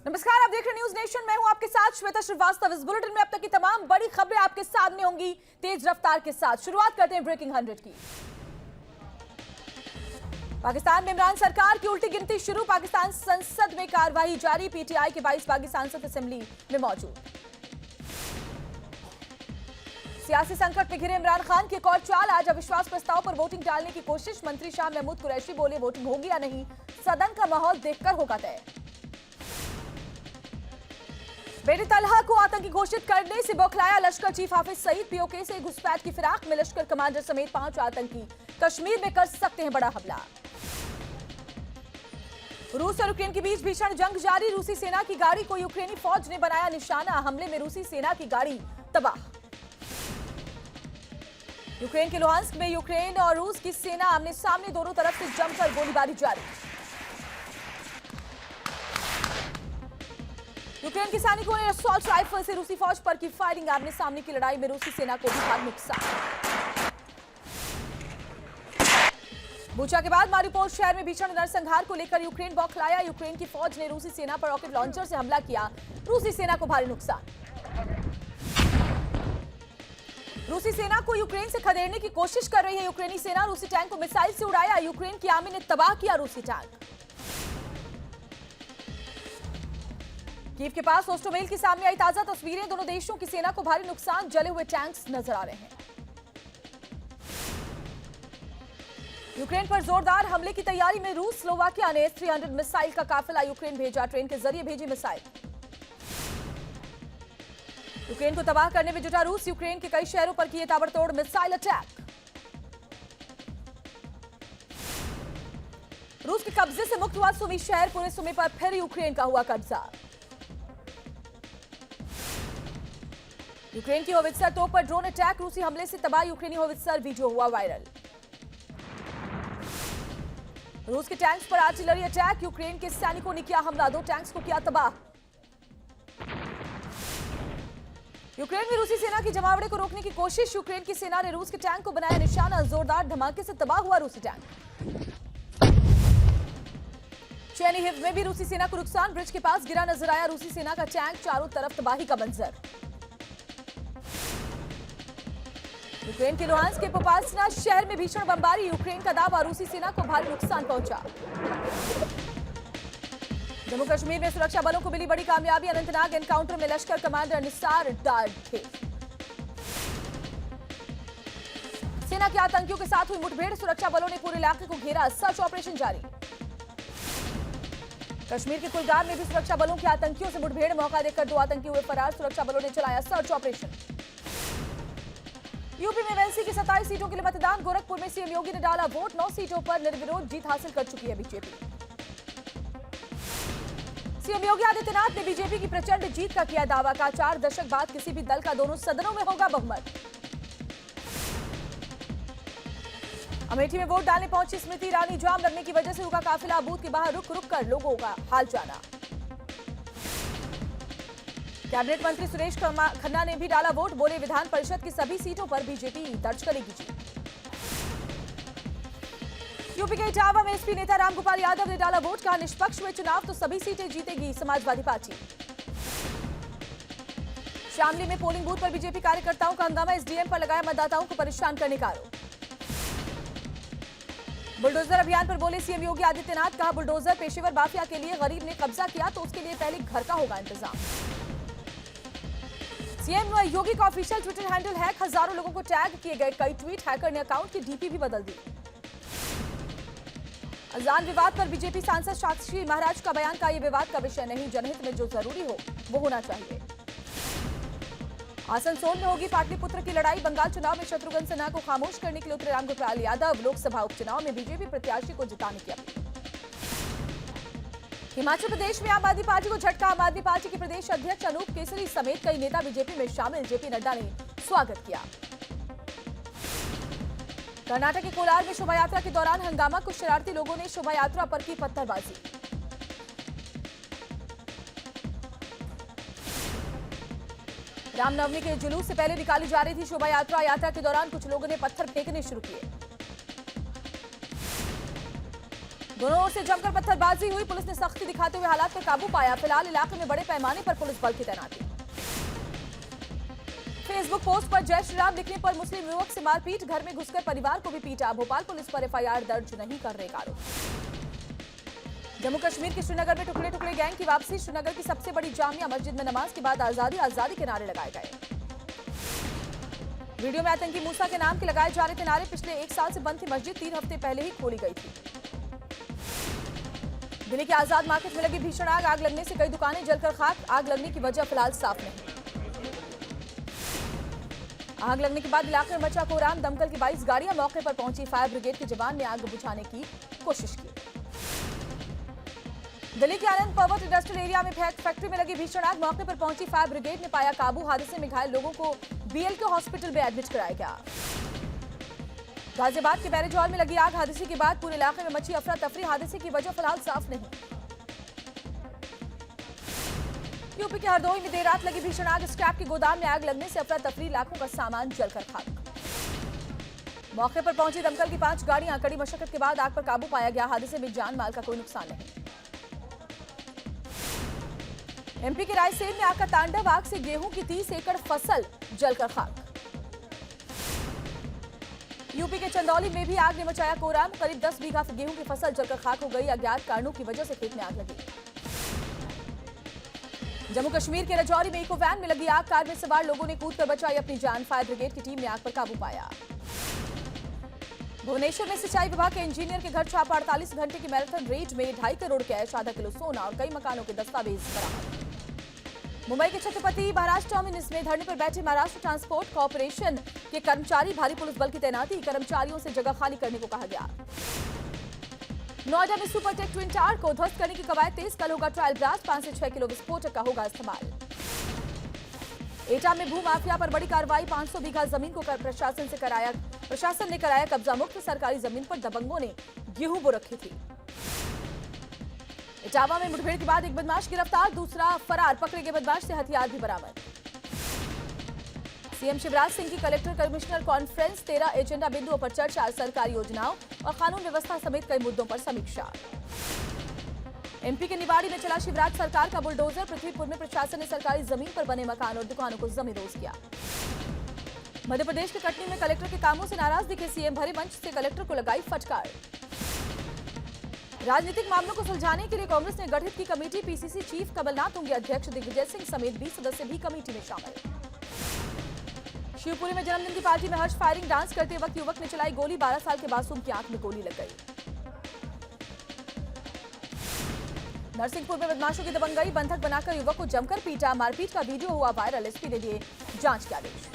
नमस्कार, आप देख रहे न्यूज नेशन। मैं हूं आपके साथ श्वेता श्रीवास्तव। इस बुलेटिन में अब तक की तमाम बड़ी खबरें आपके सामने होंगी तेज रफ्तार के साथ। शुरुआत करते हैं ब्रेकिंग 100 की। पाकिस्तान में इमरान सरकार की उल्टी गिनती शुरू। पाकिस्तान संसद में कार्यवाही जारी। पीटीआई के 22 बागी सांसद असेंबली में मौजूद। सियासी संकट में घिरे इमरान खान की एक और चाल। आज अविश्वास प्रस्ताव पर वोटिंग टालने की कोशिश। मंत्री शाह महमूद कुरैशी बोले वोटिंग होगी या नहीं, सदन का माहौल देखकर होगा तय। बेटी तलहा को आतंकी घोषित करने से बौखलाया लश्कर चीफ हाफिज सईद। पीओके से घुसपैठ की फिराक में लश्कर कमांडर समेत 5 आतंकी। कश्मीर में कर सकते हैं बड़ा हमला। रूस और यूक्रेन के बीच भीषण जंग जारी। रूसी सेना की गाड़ी को यूक्रेनी फौज ने बनाया निशाना। हमले में रूसी सेना की गाड़ी तबाह। यूक्रेन के लुहांस्क में यूक्रेन और रूस की सेना आमने सामने, दोनों तरफ से जमकर गोलीबारी जारी। यूक्रेन के सैनिकों ने असॉल्ट राइफल से रूसी फौज पर की फायरिंग। आमने सामने की लड़ाई में रूसी सेना को भी भारी नुकसान। बूचा के बाद मारिउपोल शहर में भीषण नरसंहार को लेकर यूक्रेन बौखलाया। यूक्रेन की फौज ने रूसी सेना पर रॉकेट लॉन्चर से हमला किया। रूसी सेना को भारी नुकसान। रूसी सेना को यूक्रेन से खदेड़ने की कोशिश कर रही है यूक्रेनी सेना। रूसी टैंक को मिसाइल से उड़ाया। यूक्रेन की आर्मी ने तबाह किया रूसी टैंक। कीव के पास होस्टोमेल की सामने आई ताजा तस्वीरें। दोनों देशों की सेना को भारी नुकसान, जले हुए टैंक्स नजर आ रहे हैं। यूक्रेन पर जोरदार हमले की तैयारी में रूस। स्लोवाकिया ने S-300 मिसाइल का काफिला यूक्रेन भेजा। ट्रेन के जरिए भेजी मिसाइल। यूक्रेन को तबाह करने में जुटा रूस। यूक्रेन के कई शहरों पर किए ताबड़तोड़ मिसाइल अटैक। रूस के कब्जे से मुक्त हुआ सुमी शहर। पूरे सुमी पर फिर यूक्रेन का हुआ कब्जा। यूक्रेन की होवित्जर तोप पर ड्रोन अटैक। रूसी हमले से तबाह यूक्रेनी होवित्जर वीडियो हुआ वायरल। रूस के टैंक्स पर आर्टिलरी अटैक। यूक्रेन के सैनिकों ने किया हमला। 2 टैंक्स को किया तबाह। यूक्रेन में रूसी सेना की जमावड़े को रोकने की कोशिश। यूक्रेन की सेना ने रूस के टैंक को बनाया निशाना। जोरदार धमाके से तबाह हुआ रूसी टैंक। चेर्निहिव में भी रूसी सेना को नुकसान। ब्रिज के पास गिरा नजर आया रूसी सेना का टैंक। चारों तरफ तबाही का मंजर। यूक्रेन के लुहांस्क के पोपास्ना शहर में भीषण बमबारी। यूक्रेन का दावा, रूसी सेना को भारी नुकसान पहुंचा। जम्मू कश्मीर में सुरक्षा बलों को मिली बड़ी कामयाबी। अनंतनाग एनकाउंटर में लश्कर कमांडर निसार डार थे। सेना के आतंकियों के साथ हुई मुठभेड़। सुरक्षा बलों ने पूरे इलाके को घेरा। सर्च ऑपरेशन जारी। कश्मीर के कुलगाम में भी सुरक्षा बलों की आतंकियों से मुठभेड़। मौका देकर 2 आतंकी हुए फरार। सुरक्षा बलों ने चलाया सर्च ऑपरेशन। यूपी में वैसी की 27 सीटों के लिए मतदान। गोरखपुर में सीएम योगी ने डाला वोट। 9 सीटों पर निर्विरोध जीत हासिल कर चुकी है बीजेपी। सीएम योगी आदित्यनाथ ने बीजेपी की प्रचंड जीत का किया दावा। का 4 दशक बाद किसी भी दल का दोनों सदनों में होगा बहुमत। अमेठी में वोट डालने पहुंची स्मृति ईरानी। जाम लगने की वजह से रुका काफिला। बूथ के बाहर रुक रुक कर लोगों का हाल जाना। कैबिनेट मंत्री सुरेश खन्ना ने भी डाला वोट। बोले विधान परिषद की सभी सीटों पर बीजेपी दर्ज करेगी जीत। यूपी के इटावा में एसपी नेता रामगोपाल यादव ने डाला वोट। कहा निष्पक्ष हुए चुनाव तो सभी सीटें जीतेगी समाजवादी पार्टी। शामली में पोलिंग बूथ पर बीजेपी कार्यकर्ताओं का हंगामा। एसडीएम पर लगाया मतदाताओं को परेशान करने का आरोप। बुलडोजर अभियान पर बोले सीएम योगी आदित्यनाथ। कहा बुलडोजर पेशेवर माफिया के लिए, गरीब ने कब्जा किया तो उसके लिए पहले घर का होगा इंतजाम। सीएम योगी का ऑफिशियल ट्विटर हैंडल हैक। हजारों लोगों को टैग किए गए कई ट्वीट। हैकर ने अकाउंट की डीपी भी बदल दी। अजान विवाद पर बीजेपी सांसद साक्षी महाराज का बयान। का ये विवाद का विषय नहीं, जनहित में जो जरूरी हो वो होना चाहिए। आसनसोल में होगी पाटलिपुत्र की लड़ाई। बंगाल चुनाव में शत्रुघ्न सिन्हा को खामोश करने के लिए उतरे रामगोपाल यादव। लोकसभा उपचुनाव में बीजेपी प्रत्याशी को जिताने की अपील। हिमाचल प्रदेश में आम आदमी पार्टी को झटका। आम आदमी पार्टी के प्रदेश अध्यक्ष अनूप केसरी समेत कई नेता बीजेपी में शामिल। जेपी नड्डा ने स्वागत किया। कर्नाटक के कोलार में शोभा यात्रा के दौरान हंगामा। कुछ शरारती लोगों ने शोभा यात्रा पर की पत्थरबाजी। रामनवमी के जुलूस से पहले निकाली जा रही थी शोभा यात्रा। यात्रा के दौरान कुछ लोगों ने पत्थर फेंकने शुरू किए। दोनों ओर से जमकर पत्थरबाजी हुई। पुलिस ने सख्ती दिखाते हुए हालात पर काबू पाया। फिलहाल इलाके में बड़े पैमाने पर पुलिस बल की तैनाती। फेसबुक पोस्ट पर जय श्री राम लिखने पर मुस्लिम युवक से मारपीट। घर में घुसकर परिवार को भी पीटा। भोपाल पुलिस पर एफआईआर दर्ज नहीं करने का आरोप। जम्मू कश्मीर के श्रीनगर में टुकड़े टुकड़े गैंग की वापसी। श्रीनगर की सबसे बड़ी जामिया मस्जिद में नमाज के बाद आजादी आजादी के नारे लगाए गए। वीडियो में आतंकी मूसा के नाम के लगाए जा रहे थे नारे। पिछले 1 साल से बंद थी मस्जिद 3 हफ्ते पहले ही खोली गई थी। दिल्ली के आजाद मार्केट में लगी भीषण आग। आग लगने से कई दुकानें जलकर खाक। आग लगने की वजह फिलहाल साफ नहीं। आग लगने के बाद इलाके में मचा कोहराम। दमकल की 22 गाड़ियां मौके पर पहुंची। फायर ब्रिगेड के जवान ने आग बुझाने की कोशिश की। दिल्ली के आनंद पर्वत इंडस्ट्रियल एरिया में फैक्ट्री में लगी भीषण आग। मौके पर पहुंची फायर ब्रिगेड ने पाया काबू। हादसे में घायल लोगों को बीएलके हॉस्पिटल में एडमिट कराया गया। गाजियाबाद के मैरिज हॉल में लगी आग। हादसे के बाद पूरे इलाके में मची अफरा तफरी। हादसे की वजह फिलहाल साफ नहीं। यूपी के हरदोई में देर रात लगी भीषण आग। स्क्रैप के गोदाम में आग लगने से अफरा तफरी। लाखों का सामान जलकर खाक। मौके पर पहुंची दमकल की 5 गाड़ियां। कड़ी मशक्कत के बाद आग पर काबू पाया गया। हादसे में जान माल का कोई नुकसान नहीं। एमपी के रायसेन में आग का तांडव। आग से गेहूं की 30 एकड़ फसल जलकर खाक। यूपी के चंदौली में भी आग ने मचाया कोहराम। करीब 10 बीघा गेहूं की फसल जलकर खाक हो गई। अज्ञात कारणों की वजह से खेत में आग लगी। जम्मू कश्मीर के राजौरी में इको वैन में लगी आग। कार में सवार लोगों ने कूदकर बचाई अपनी जान। फायर ब्रिगेड की टीम ने आग पर काबू पाया। भुवनेश्वर में सिंचाई विभाग के इंजीनियर के घर छापा। 48 घंटे की मैराथन रेड में 2.5 करोड़ कैश, आधा किलो सोना और कई मकानों के दस्तावेज बरामद। मुंबई के छत्रपति महाराज टर्मिनस में धरने पर बैठे महाराष्ट्र ट्रांसपोर्ट कॉर्पोरेशन के कर्मचारी। भारी पुलिस बल की तैनाती। कर्मचारियों से जगह खाली करने को कहा गया। नोएडा में सुपरटेक ट्विन टावर को ध्वस्त करने की कवायद तेज। कल होगा ट्रायल ब्लास्ट। 5 से 6 किलो विस्फोटक का होगा इस्तेमाल। एटा में भू माफिया पर बड़ी कार्रवाई। 500 बीघा जमीन को प्रशासन ने कराया कब्जा मुक्त। सरकारी जमीन पर दबंगों ने गेहूं बो रखी थी। इटावा में मुठभेड़ के बाद एक बदमाश गिरफ्तार। दूसरा फरार। पकड़े गए बदमाश से हथियार भी बरामद। सीएम शिवराज सिंह की कलेक्टर कमिश्नर कॉन्फ्रेंस। 13 एजेंडा बिंदुओं पर चर्चा। सरकारी योजनाओं और कानून व्यवस्था समेत कई मुद्दों पर समीक्षा। एमपी के निवाड़ी में चला शिवराज सरकार का बुलडोजर। पृथ्वीपुर में प्रशासन ने सरकारी जमीन पर बने मकान और दुकानों को जमींदोज किया। मध्य प्रदेश के कटनी में कलेक्टर के कामों से नाराज दिखे सीएम। भरे मंच से कलेक्टर को लगाई फटकार। राजनीतिक मामलों को सुलझाने के लिए कांग्रेस ने गठित की कमेटी। पीसीसी चीफ कमलनाथ होंगे अध्यक्ष। दिग्विजय सिंह समेत 20 सदस्य भी कमेटी में शामिल। शिवपुरी में जन्मदिन की पार्टी में हर्ष फायरिंग। डांस करते वक्त युवक ने चलाई गोली। 12 साल के मासूम की आंख में गोली लग गई। नरसिंहपुर में बदमाशों की दबंगई। बंधक बनाकर युवक को जमकर पीटा। मारपीट का वीडियो हुआ वायरल। एसपी ने दिए जांच के आदेश।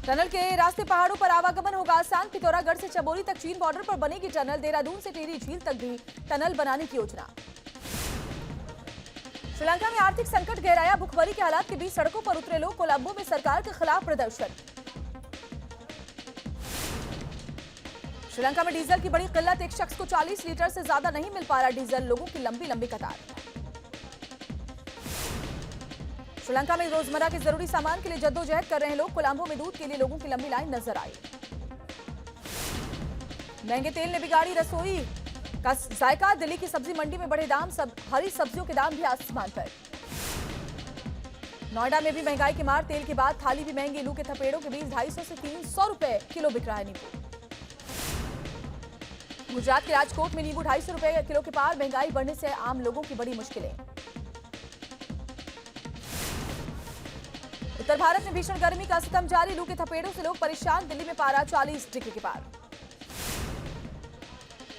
टनल के रास्ते पहाड़ों पर आवागमन होगा आसान। पिथौरागढ़ से चमोली तक चीन बॉर्डर पर बनेगी टनल। देहरादून से टिहरी झील तक भी टनल बनाने की योजना। श्रीलंका में आर्थिक संकट गहराया। भुखमरी के हालात के बीच सड़कों पर उतरे लोग। कोलंबो में सरकार के खिलाफ प्रदर्शन। श्रीलंका में डीजल की बड़ी किल्लत। एक शख्स को 40 लीटर से ज्यादा नहीं मिल पा रहा डीजल। लोगों की लंबी लंबी कतार। श्रीलंका में रोजमर्रा के जरूरी सामान के लिए जद्दोजहद कर रहे हैं लोग। कोलंबो में दूध के लिए लोगों की लंबी लाइन नजर आई। महंगे तेल ने बिगाड़ी रसोई का जायका। दिल्ली की सब्जी मंडी में बढ़े दाम। हरी सब्जियों के दाम भी आसमान पर। नोएडा में भी महंगाई की मार। तेल के बाद थाली भी महंगी। लू के थपेड़ों के बीच 250 से 300 रुपए किलो बिक रहा है नींबू। गुजरात के राजकोट में नींबू 250 रुपए किलो के पार। महंगाई बढ़ने से आम लोगों की बड़ी मुश्किलें। उत्तर भारत में भीषण गर्मी का सितम जारी। लू के थपेड़ों से लोग परेशान। दिल्ली में पारा 40 डिग्री के पार।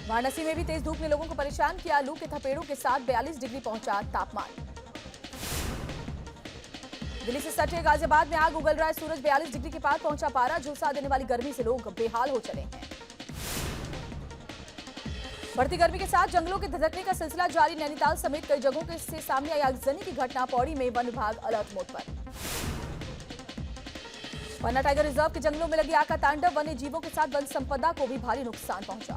वाराणसी में भी तेज धूप ने लोगों को परेशान किया। लू के थपेड़ों के साथ 42 डिग्री पहुंचा तापमान। दिल्ली से सटे गाजियाबाद में आग उगल रहा है सूरज। 42 डिग्री के पार पहुंचा पारा। झुलसा देने वाली गर्मी से लोग बेहाल हो चले हैं। बढ़ती गर्मी के साथ जंगलों के धधकने का सिलसिला जारी। नैनीताल समेत कई जगहों से सामने आई आगजनी की घटना। पौड़ी में वन विभाग अलर्ट मोड पर। पन्ना टाइगर रिजर्व के जंगलों में लगी आग का तांडव। वन्य जीवों के साथ वन संपदा को भी भारी नुकसान पहुंचा।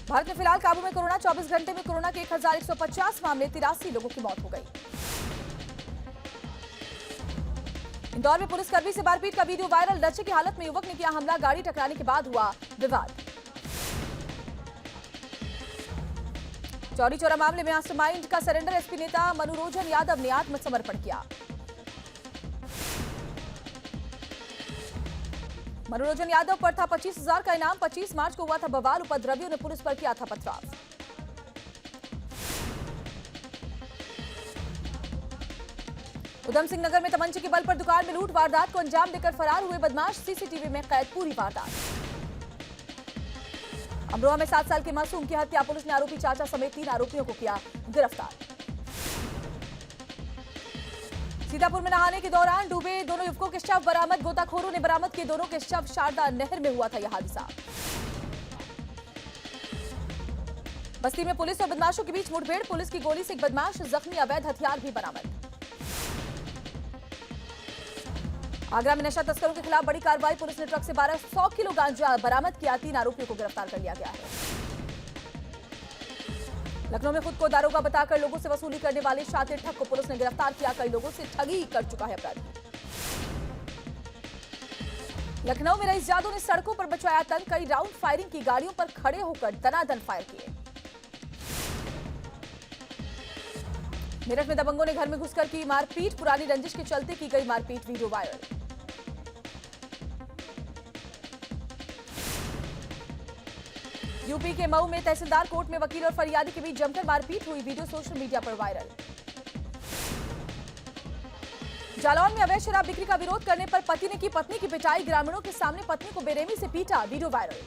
भारत में फिलहाल काबू में कोरोना। 24 घंटे में कोरोना के 1150 मामले। 83 लोगों की मौत हो गई। इंदौर में पुलिसकर्मी से मारपीट का वीडियो वायरल। नशे की हालत में युवक ने किया हमला। गाड़ी टकराने के बाद हुआ विवाद। चौरी चौरा मामले में मास्टरमाइंड का सरेंडर। एसपी नेता मनोरोजन यादव ने आत्मसमर्पण किया। मनोरोजन यादव पर था 25,000 का इनाम। 25 मार्च को हुआ था बवाल। उपद्रवियों ने पुलिस पर किया था पथराव। उधम सिंह नगर में तमंचे के बल पर दुकान में लूट। वारदात को अंजाम देकर फरार हुए बदमाश। सीसीटीवी में कैद पूरी वारदात। अमरोहा में 7 साल के मासूम की हत्या। पुलिस ने आरोपी चाचा समेत 3 आरोपियों को किया गिरफ्तार। सीतापुर में नहाने के दौरान डूबे दोनों युवकों के शव बरामद। गोताखोरों ने बरामद किए दोनों के शव। शारदा नहर में हुआ था यह हादसा। बस्ती में पुलिस और बदमाशों के बीच मुठभेड़। पुलिस की गोली से एक बदमाश जख्मी। अवैध हथियार भी बरामद। आगरा में नशा तस्करों के खिलाफ बड़ी कार्रवाई। पुलिस ने ट्रक से 1200 किलो गांजा बरामद किया। 3 आरोपियों को गिरफ्तार कर लिया गया है। लखनऊ में खुद को दारोगा बताकर लोगों से वसूली करने वाले शातिर ठग को पुलिस ने गिरफ्तार किया। कई लोगों से ठगी कर चुका है अपराधी। लखनऊ में रईस जादू ने सड़कों पर बचाया आतंक। कई राउंड फायरिंग की। गाड़ियों पर खड़े होकर दनादन फायर किए। मेरठ में दबंगों ने घर में घुसकर की मारपीट। पुरानी रंजिश के चलते की गई मारपीट। Video viral. यूपी के मऊ में तहसीलदार कोर्ट में वकील और फरियादी के बीच जमकर मारपीट हुई। वीडियो सोशल मीडिया पर वायरल। जालौन में अवैध शराब बिक्री का विरोध करने पर पति ने की पत्नी की पिटाई। ग्रामीणों के सामने पत्नी को बेरहमी से पीटा। Video viral.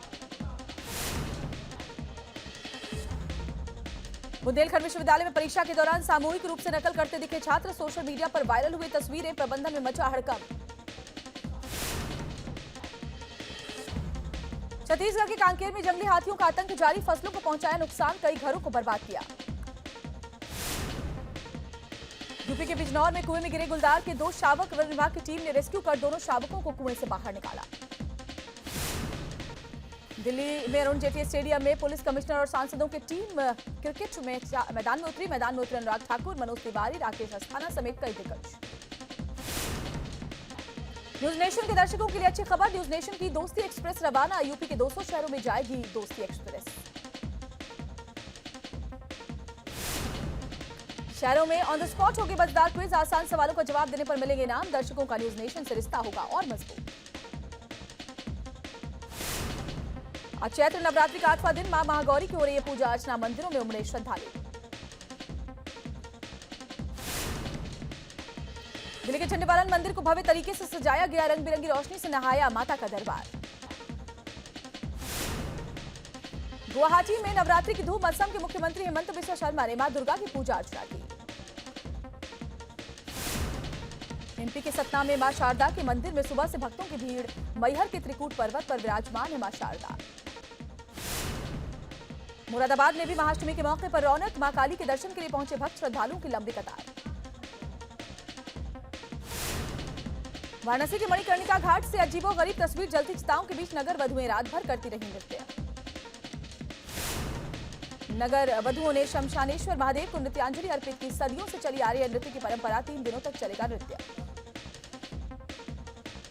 बुंदेलखंड विश्वविद्यालय में परीक्षा के दौरान सामूहिक रूप से नकल करते दिखे छात्र। सोशल मीडिया पर वायरल हुई तस्वीरें। प्रबंधन में मचा हड़कंप। छत्तीसगढ़ के कांकेर में जंगली हाथियों का आतंक जारी। फसलों को पहुंचाया नुकसान। कई घरों को बर्बाद किया। यूपी के बिजनौर में कुएं में गिरे गुलदार के 2 शावक। वन विभाग की टीम ने रेस्क्यू कर दोनों शावकों को कुएं से बाहर निकाला। दिल्ली में अरुण जेटली स्टेडियम में पुलिस कमिश्नर और सांसदों की टीम क्रिकेट में मैदान में उतरी। मैदान में उतरे अनुराग ठाकुर, मनोज तिवारी, राकेश अस्थाना समेत कई दिग्गज। न्यूज नेशन के दर्शकों के लिए अच्छी खबर। न्यूज नेशन की दोस्ती एक्सप्रेस रवाना। यूपी के 200 शहरों में जाएगी दोस्ती एक्सप्रेस। शहरों में ऑन द स्पॉट होगी मजेदार क्विज। आसान सवालों का जवाब देने पर मिलेंगे इनाम। दर्शकों का न्यूज नेशन से रिश्ता होगा और मजबूत। आज चैत्र नवरात्रि का 8वां दिन। मां महागौरी की हो रही है पूजा अर्चना। मंदिरों में उमड़े श्रद्धालु। दिल्ली के चंडीबालन मंदिर को भव्य तरीके से सजाया गया। रंग बिरंगी रोशनी से नहाया माता का दरबार। गुवाहाटी में नवरात्रि की धूम। असम के मुख्यमंत्री हेमंत बिस्वा शर्मा ने मां दुर्गा की पूजा अर्चना की। एमपी के सतना में मां शारदा के मंदिर में सुबह से भक्तों की भीड़। मैहर के त्रिकूट पर्वत पर विराजमान है मां शारदा। मुरादाबाद में भी महाअष्टमी के मौके पर रौनक। मां काली के दर्शन के लिए पहुंचे भक्त श्रद्धालुओं की लंबी कतार। वाराणसी के मणिकर्णिका घाट से अजीबोगरीब तस्वीर। जलती चिताओं के बीच नगर वधुएं रात भर करती रही नृत्य। नगर वधुओं ने शमशानेश्वर महादेव को नृत्यांजलि अर्पित की। सदियों से चली आ रही नृत्य की परंपरा। 3 दिनों तक चलेगा नृत्य।